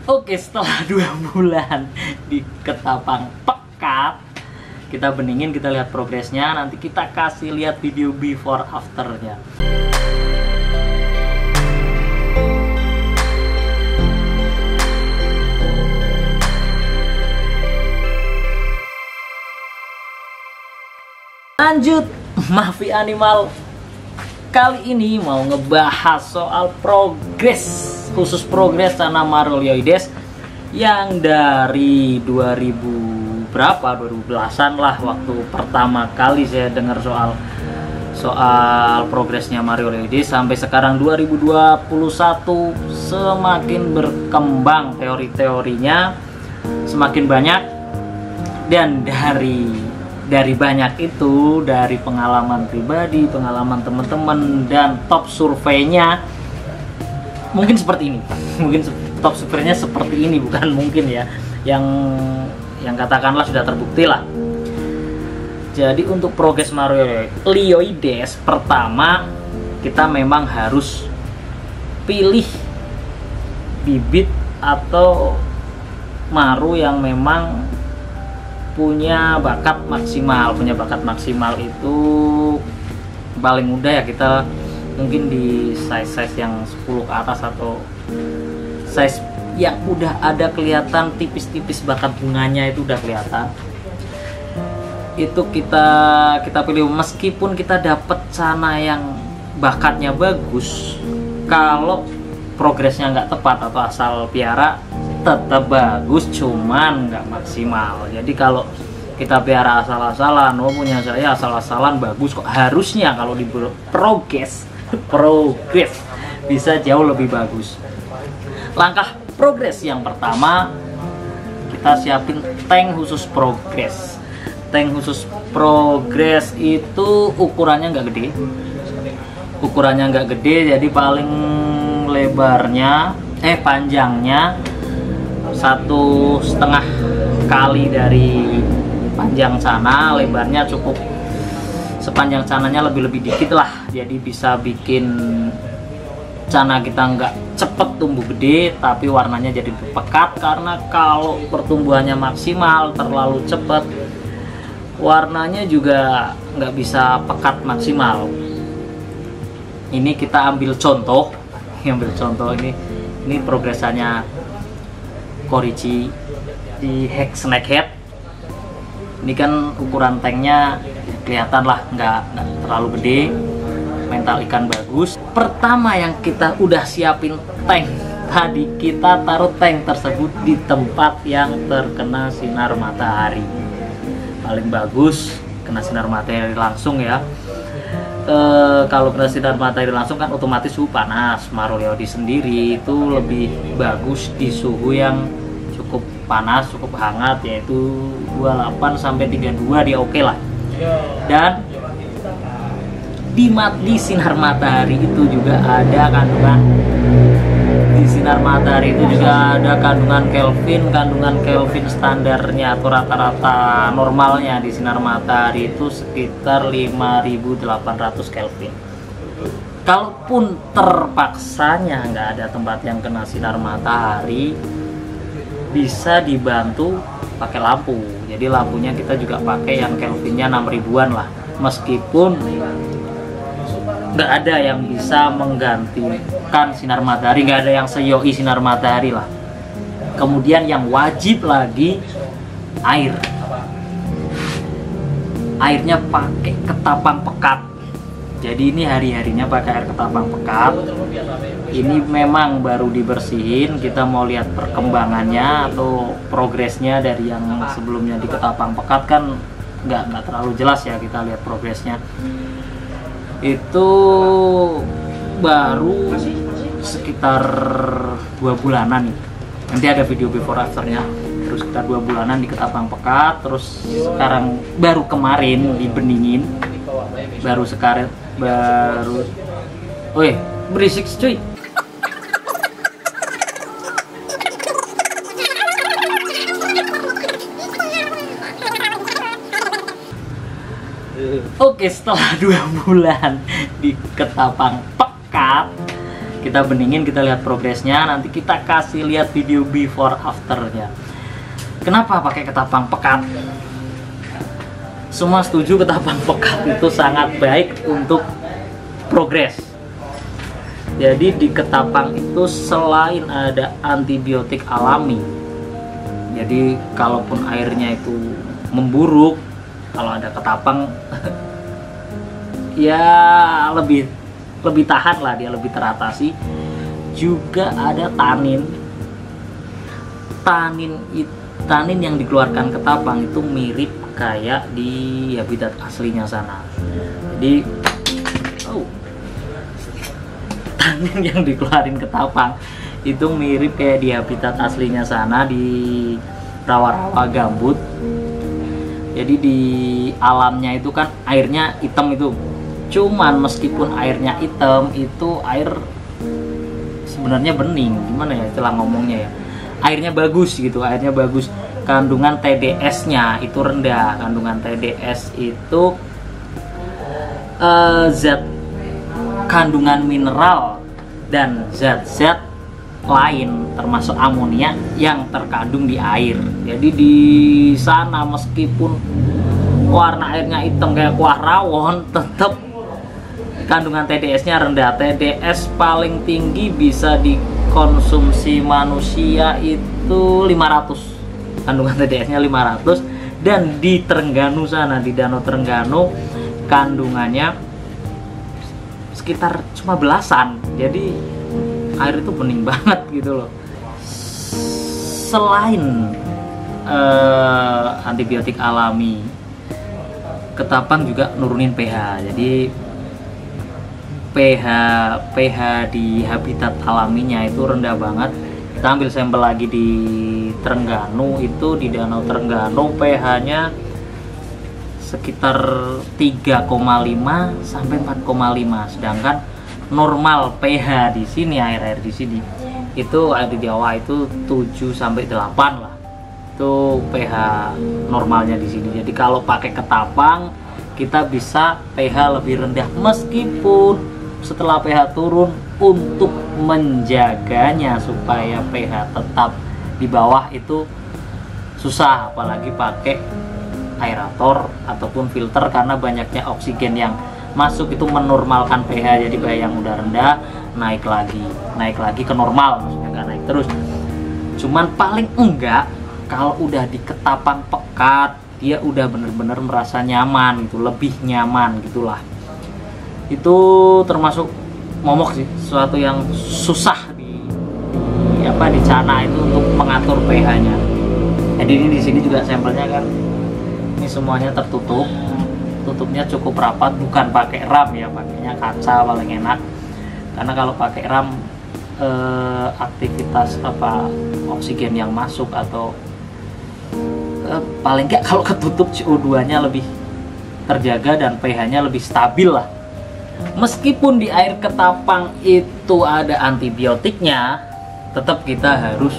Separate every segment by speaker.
Speaker 1: Oke, setelah 2 bulan di Ketapang Pekat, kita beningin, kita lihat progresnya. Nanti kita kasih lihat video before afternya. Lanjut, Mavi Animal. Kali ini mau ngebahas soal progres, khusus progres tanah Marolioides yang dari 2000 berapa, 2010-an lah, waktu pertama kali saya dengar soal progresnya Marolioides sampai sekarang 2021 semakin berkembang teori-teorinya, semakin banyak, dan dari banyak itu, dari pengalaman pribadi, pengalaman teman-teman, dan top surveinya mungkin seperti ini. Mungkin top surveinya seperti ini, bukan mungkin ya, yang katakanlah sudah terbukti lah. Jadi untuk progres Marolioides, pertama kita memang harus pilih bibit atau maru yang memang punya bakat maksimal. Itu paling mudah ya, kita mungkin di size yang 10 ke atas, atau size yang udah ada kelihatan tipis-tipis bakat bunganya, itu udah kelihatan. Itu kita pilih, meskipun kita dapat sana yang bakatnya bagus, kalau progresnya nggak tepat atau asal piara tetap bagus, cuman nggak maksimal. Jadi kalau kita piara asal-asalan, punya saya asal-asalan bagus kok, harusnya kalau di progres bisa jauh lebih bagus. Langkah progres yang pertama, kita siapin tank khusus progres. Tank khusus progres itu ukurannya nggak gede, jadi paling panjangnya 1,5 kali dari panjang sana, lebarnya cukup sepanjang cananya, lebih dikit lah, jadi bisa bikin cana kita nggak cepet tumbuh gede tapi warnanya jadi pekat. Karena kalau pertumbuhannya maksimal terlalu cepet, warnanya juga nggak bisa pekat maksimal. Ini kita ambil contoh ini progresannya Korichi di Snakehead. Ini kan ukuran tanknya kelihatan lah, nggak terlalu gede, mental ikan bagus. Pertama yang kita udah siapin tank tadi, kita taruh tank tersebut di tempat yang terkena sinar matahari. Paling bagus kena sinar matahari langsung ya. Kalau kena sinar matahari langsung kan otomatis suhu panas. Marolioides sendiri itu lebih bagus di suhu yang cukup panas, cukup hangat, yaitu 28 sampai 32 dia oke lah. Dan di sinar matahari itu juga ada kandungan Kelvin standarnya atau rata-rata normalnya di sinar matahari itu sekitar 5.800 Kelvin. Kalaupun terpaksanya nggak ada tempat yang kena sinar matahari, bisa dibantu pakai lampu. Jadi lampunya kita juga pakai yang Kelvinnya 6.000-an lah, meskipun nggak ada yang bisa menggantikan sinar matahari, nggak ada yang seyoi sinar matahari lah. Kemudian yang wajib lagi, airnya pakai ketapang pekat. Jadi ini hari-harinya pakai air ketapang pekat. Ini memang baru dibersihin, kita mau lihat perkembangannya atau progresnya dari yang sebelumnya di ketapang pekat kan nggak terlalu jelas ya, kita lihat progresnya. Itu baru sekitar 2 bulanan nih. Nanti ada video before afternya. Terus sekitar 2 bulanan di ketapang pekat. Terus sekarang baru kemarin dibeningin. Berisik cuy. Oke, setelah 2 bulan di Ketapang Pekat, Kita beningin, kita lihat progresnya, nanti kita kasih lihat video before afternya. Kenapa pakai ketapang pekat? Semua setuju ketapang pekat itu sangat baik untuk progres. Jadi di ketapang itu selain ada antibiotik alami, jadi kalaupun airnya itu memburuk, kalau ada ketapang ya lebih tahan lah, dia lebih teratasi. Juga ada tanin yang dikeluarkan ketapang itu mirip kayak di habitat aslinya sana. Jadi tanin yang dikeluarin ketapang itu mirip kayak di habitat aslinya sana, di rawa-rawa gambut. Jadi di alamnya itu kan airnya hitam itu. Cuman meskipun airnya hitam, itu air sebenarnya bening, gimana ya istilah ngomongnya ya, airnya bagus gitu, airnya bagus. Kandungan TDS-nya itu rendah. Kandungan TDS itu zat kandungan mineral dan zat-zat lain termasuk amonia yang terkandung di air. Jadi di sana meskipun warna airnya hitam kayak kuah rawon, tetap kandungan TDS-nya rendah. TDS paling tinggi bisa dikonsumsi manusia itu 500. Kandungan TDS-nya 500, dan di Trengganu sana, di Danau Trengganu, kandungannya sekitar cuma belasan. Jadi air itu bening banget gitu loh. Selain antibiotik alami, ketapang juga nurunin pH. Jadi pH di habitat alaminya itu rendah banget. Kita ambil sampel lagi di Trengganu, itu di Danau Trengganu pH-nya sekitar 3,5 sampai 4,5, sedangkan normal pH di sini, air di sini itu, air di Jawa itu 7 sampai 8 lah. Itu pH normalnya di sini. Jadi kalau pakai ketapang kita bisa pH lebih rendah, meskipun setelah pH turun, untuk menjaganya supaya pH tetap di bawah itu susah, apalagi pakai aerator ataupun filter, karena banyaknya oksigen yang masuk itu menormalkan pH. Jadi pH yang udah rendah naik lagi ke normal, maksudnya nggak naik terus. Cuman paling enggak kalau udah di ketapang pekat, dia udah bener-bener merasa nyaman gitu, lebih nyaman gitulah. Itu termasuk momok sih, sesuatu yang susah di Cana itu untuk mengatur pH-nya. Jadi ini di sini juga sampelnya kan, ini semuanya tertutup, tutupnya cukup rapat, bukan pakai ram ya, pakainya kaca paling enak. Karena kalau pakai ram aktivitas oksigen yang masuk atau paling nggak kalau ketutup CO2-nya lebih terjaga dan pH-nya lebih stabil lah. Meskipun di air ketapang itu ada antibiotiknya, tetap kita harus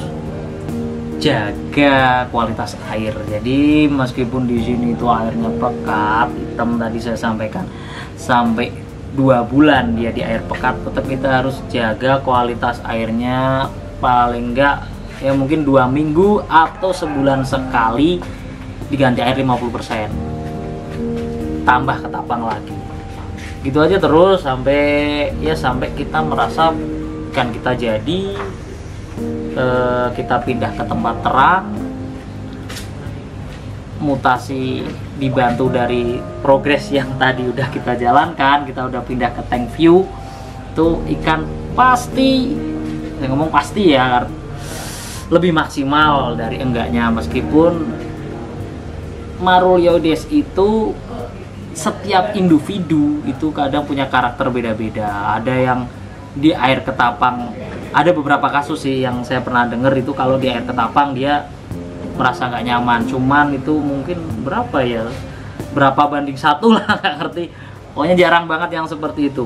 Speaker 1: jaga kualitas air. Jadi meskipun di sini itu airnya pekat, hitam tadi saya sampaikan, sampai 2 bulan dia di air pekat, tetap kita harus jaga kualitas airnya. Paling enggak ya mungkin 2 minggu atau sebulan sekali diganti air 50%, tambah ketapang lagi. Gitu aja terus sampai kita merasa kan kita jadi kita pindah ke tempat terang, mutasi dibantu dari progres yang tadi udah kita jalankan, kita udah pindah ke tank view. Itu ikan pasti, saya ngomong pasti ya, lebih maksimal dari enggaknya. Meskipun Marulioides itu setiap individu itu kadang punya karakter beda-beda. Ada yang di air ketapang, ada beberapa kasus sih yang saya pernah dengar itu kalau di air ketapang dia merasa nggak nyaman. Cuman itu mungkin berapa banding 1 lah, nggak ngerti. Pokoknya jarang banget yang seperti itu.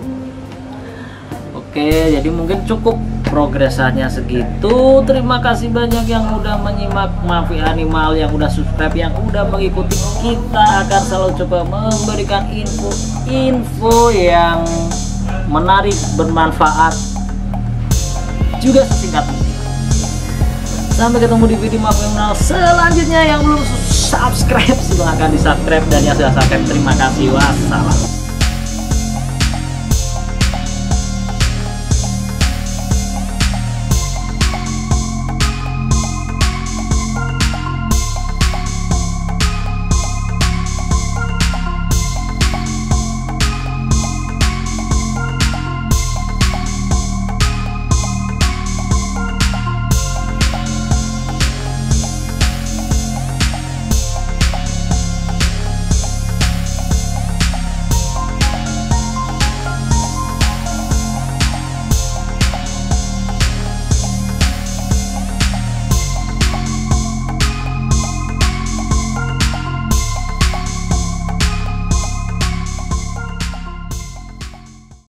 Speaker 1: Oke, jadi mungkin cukup progresannya segitu. Terima kasih banyak yang udah menyimak Mavi Animal, yang udah subscribe, yang udah mengikuti. Kita akan selalu coba memberikan info yang menarik, bermanfaat, juga sesingkat mungkin. Sampai ketemu di video maaf selanjutnya. Yang belum subscribe silahkan di subscribe, dan yang sudah subscribe terima kasih. Wassalam.